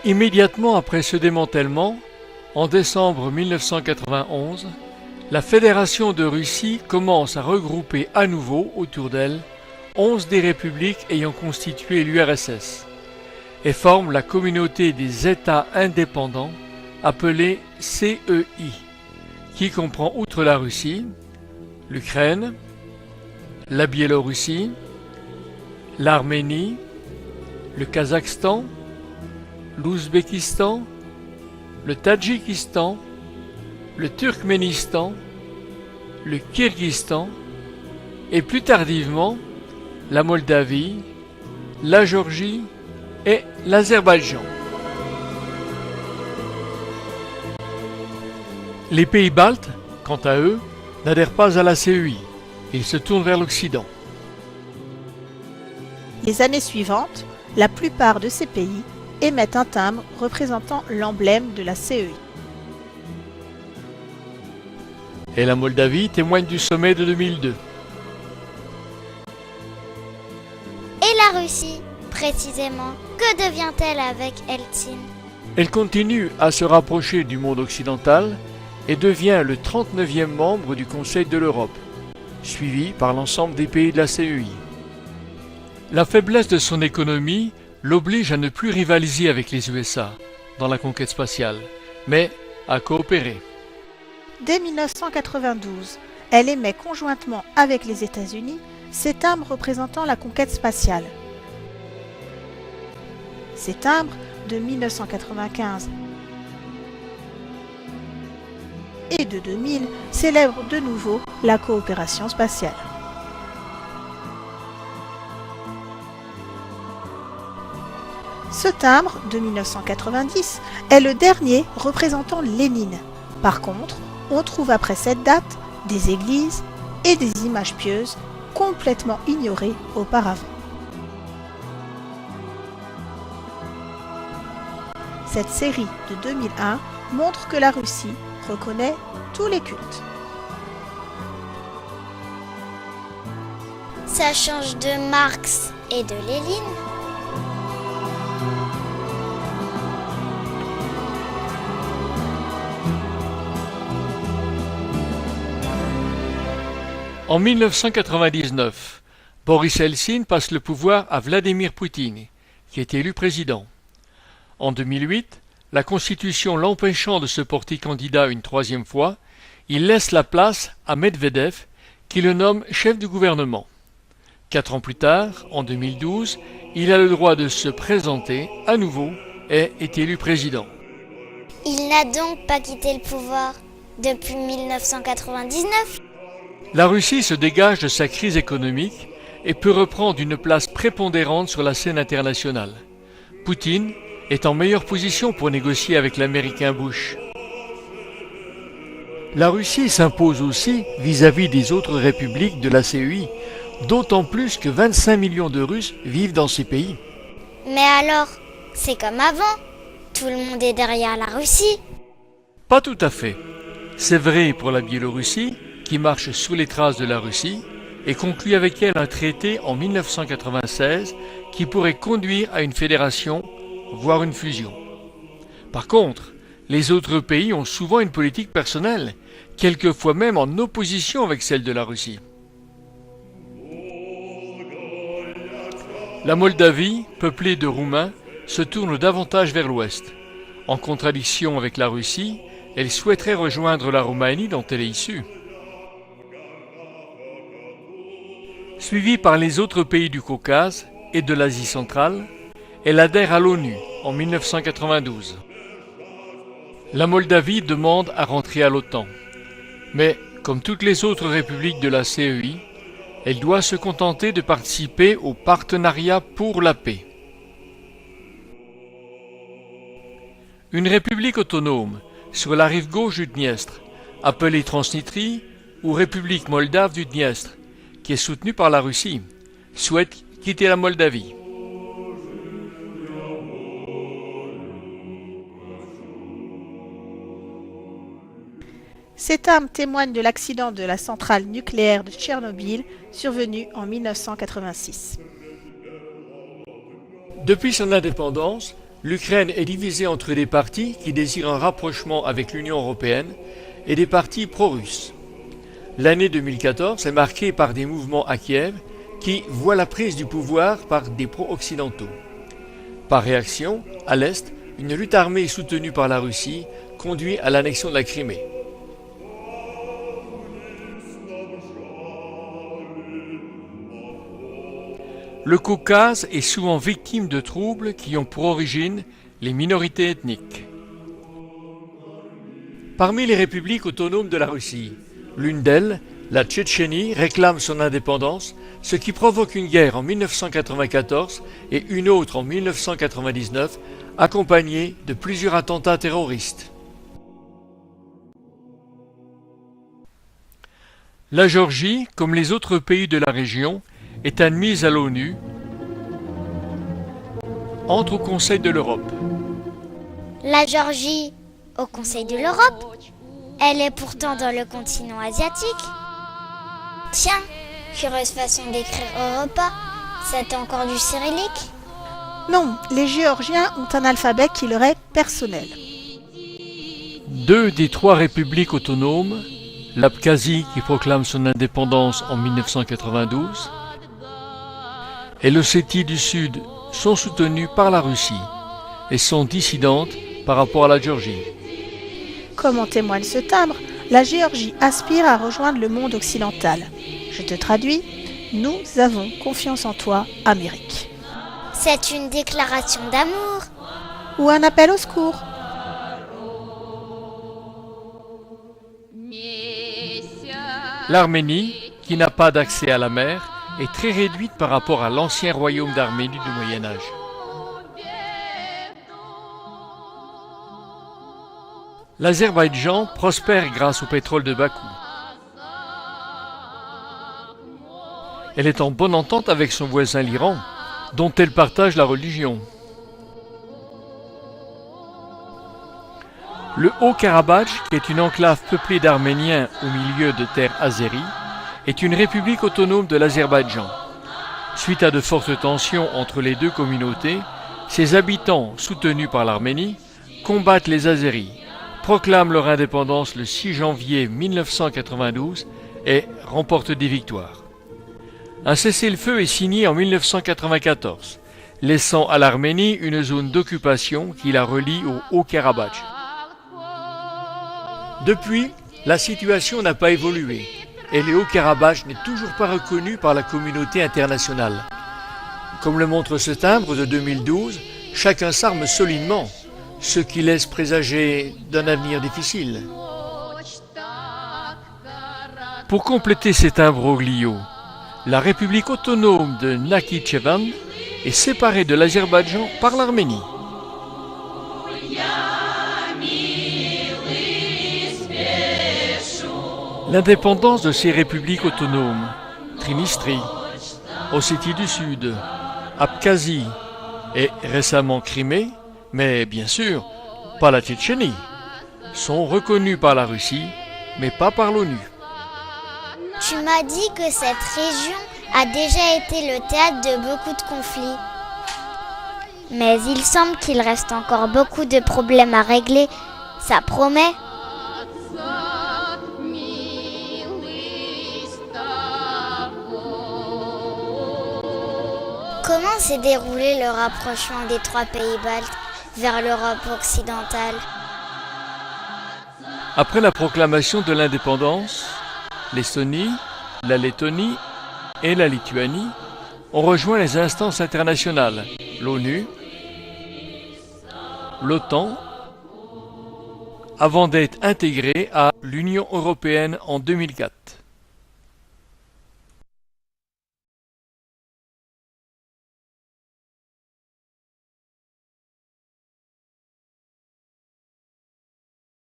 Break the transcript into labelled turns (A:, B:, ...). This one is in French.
A: Immédiatement après ce démantèlement, en décembre 1991, la Fédération de Russie commence à regrouper à nouveau autour d'elle 11 des républiques ayant constitué l'URSS et forme la communauté des États indépendants appelée CEI, qui comprend outre la Russie, l'Ukraine, la Biélorussie, l'Arménie, le Kazakhstan, l'Ouzbékistan, le Tadjikistan, le Turkménistan, le Kirghizistan et plus tardivement la Moldavie, la Géorgie et l'Azerbaïdjan. Les pays baltes, quant à eux, n'adhèrent pas à la CEI. Ils se tournent vers l'Occident.
B: Les années suivantes, la plupart de ces pays émettent un timbre représentant l'emblème de la CEI.
A: Et la Moldavie témoigne du sommet de 2002.
C: Et la Russie, précisément, que devient-elle avec Eltsine?
A: Elle continue à se rapprocher du monde occidental et devient le 39e membre du Conseil de l'Europe, suivi par l'ensemble des pays de la CEI. La faiblesse de son économie l'oblige à ne plus rivaliser avec les USA dans la conquête spatiale, mais à coopérer.
B: Dès 1992, elle émet conjointement avec les États-Unis ces timbres représentant la conquête spatiale. Ces timbres, de 1995 et de 2000, célèbrent de nouveau la coopération spatiale. Ce timbre, de 1990, est le dernier représentant Lénine. Par contre, on trouve après cette date des églises et des images pieuses complètement ignorées auparavant. Cette série de 2001 montre que la Russie reconnaît tous les cultes.
C: Ça change de Marx et de Lénine?
A: En 1999, Boris Eltsine passe le pouvoir à Vladimir Poutine, qui est élu président. En 2008, la Constitution l'empêchant de se porter candidat une troisième fois, il laisse la place à Medvedev, qui le nomme chef du gouvernement. 4 ans plus tard, en 2012, il a le droit de se présenter à nouveau et est élu président.
C: Il n'a donc pas quitté le pouvoir depuis 1999?
A: La Russie se dégage de sa crise économique et peut reprendre une place prépondérante sur la scène internationale. Poutine est en meilleure position pour négocier avec l'Américain Bush. La Russie s'impose aussi vis-à-vis des autres républiques de la CEI, d'autant plus que 25 millions de Russes vivent dans ces pays.
C: Mais alors, c'est comme avant, tout le monde est derrière la Russie?
A: Pas tout à fait. C'est vrai pour la Biélorussie, qui marche sous les traces de la Russie, et conclut avec elle un traité en 1996 qui pourrait conduire à une fédération, voire une fusion. Par contre, les autres pays ont souvent une politique personnelle, quelquefois même en opposition avec celle de la Russie. La Moldavie, peuplée de Roumains, se tourne davantage vers l'ouest. En contradiction avec la Russie, elle souhaiterait rejoindre la Roumanie dont elle est issue. Suivie par les autres pays du Caucase et de l'Asie centrale, elle adhère à l'ONU en 1992. La Moldavie demande à rentrer à l'OTAN, mais comme toutes les autres républiques de la CEI, elle doit se contenter de participer au partenariat pour la paix. Une république autonome sur la rive gauche du Dniestre, appelée Transnistrie ou République moldave du Dniestre, qui est soutenue par la Russie, souhaite quitter la Moldavie.
B: Cet arme témoigne de l'accident de la centrale nucléaire de Tchernobyl survenu en 1986.
A: Depuis son indépendance, l'Ukraine est divisée entre des partis qui désirent un rapprochement avec l'Union européenne et des partis pro-russes. L'année 2014 est marquée par des mouvements à Kiev qui voient la prise du pouvoir par des pro-occidentaux. Par réaction, à l'Est, une lutte armée soutenue par la Russie conduit à l'annexion de la Crimée. Le Caucase est souvent victime de troubles qui ont pour origine les minorités ethniques. Parmi les républiques autonomes de la Russie, l'une d'elles, la Tchétchénie, réclame son indépendance, ce qui provoque une guerre en 1994 et une autre en 1999, accompagnée de plusieurs attentats terroristes. La Géorgie, comme les autres pays de la région, est admise à l'ONU, entre au Conseil de l'Europe.
C: La Géorgie au Conseil de l'Europe? Elle est pourtant dans le continent asiatique. Tiens, curieuse façon d'écrire Europa. C'est encore du cyrillique?
B: Non, les Géorgiens ont un alphabet qui leur est personnel.
A: 2 des 3 républiques autonomes, l'Abkhazie qui proclame son indépendance en 1992 et l'Ossétie du Sud sont soutenues par la Russie et sont dissidentes par rapport à la Géorgie.
B: Comme en témoigne ce timbre, la Géorgie aspire à rejoindre le monde occidental. Je te traduis, nous avons confiance en toi, Amérique.
C: C'est une déclaration d'amour.
B: Ou un appel au secours.
A: L'Arménie, qui n'a pas d'accès à la mer, est très réduite par rapport à l'ancien royaume d'Arménie du Moyen Âge. L'Azerbaïdjan prospère grâce au pétrole de Bakou. Elle est en bonne entente avec son voisin l'Iran, dont elle partage la religion. Le Haut-Karabakh, qui est une enclave peuplée d'Arméniens au milieu de terres azéries, est une république autonome de l'Azerbaïdjan. Suite à de fortes tensions entre les deux communautés, ses habitants, soutenus par l'Arménie, combattent les Azéris, proclament leur indépendance le 6 janvier 1992 et remportent des victoires. Un cessez-le-feu est signé en 1994, laissant à l'Arménie une zone d'occupation qui la relie au Haut-Karabakh. Depuis, la situation n'a pas évolué et le Haut-Karabakh n'est toujours pas reconnu par la communauté internationale. Comme le montre ce timbre de 2012, chacun s'arme solidement, ce qui laisse présager d'un avenir difficile. Pour compléter cet imbroglio, la République autonome de Nakhichevan est séparée de l'Azerbaïdjan par l'Arménie. L'indépendance de ces républiques autonomes, Trinistrie, Ossétie du Sud, Abkhazie et récemment Crimée, mais bien sûr pas la Tchétchénie, sont reconnues par la Russie, mais pas par l'ONU.
C: Tu m'as dit que cette région a déjà été le théâtre de beaucoup de conflits. Mais il semble qu'il reste encore beaucoup de problèmes à régler. Ça promet? Comment s'est déroulé le rapprochement des 3 pays baltes vers l'Europe occidentale?
A: Après la proclamation de l'indépendance, l'Estonie, la Lettonie et la Lituanie ont rejoint les instances internationales, l'ONU, l'OTAN, avant d'être intégrées à l'Union européenne en 2004.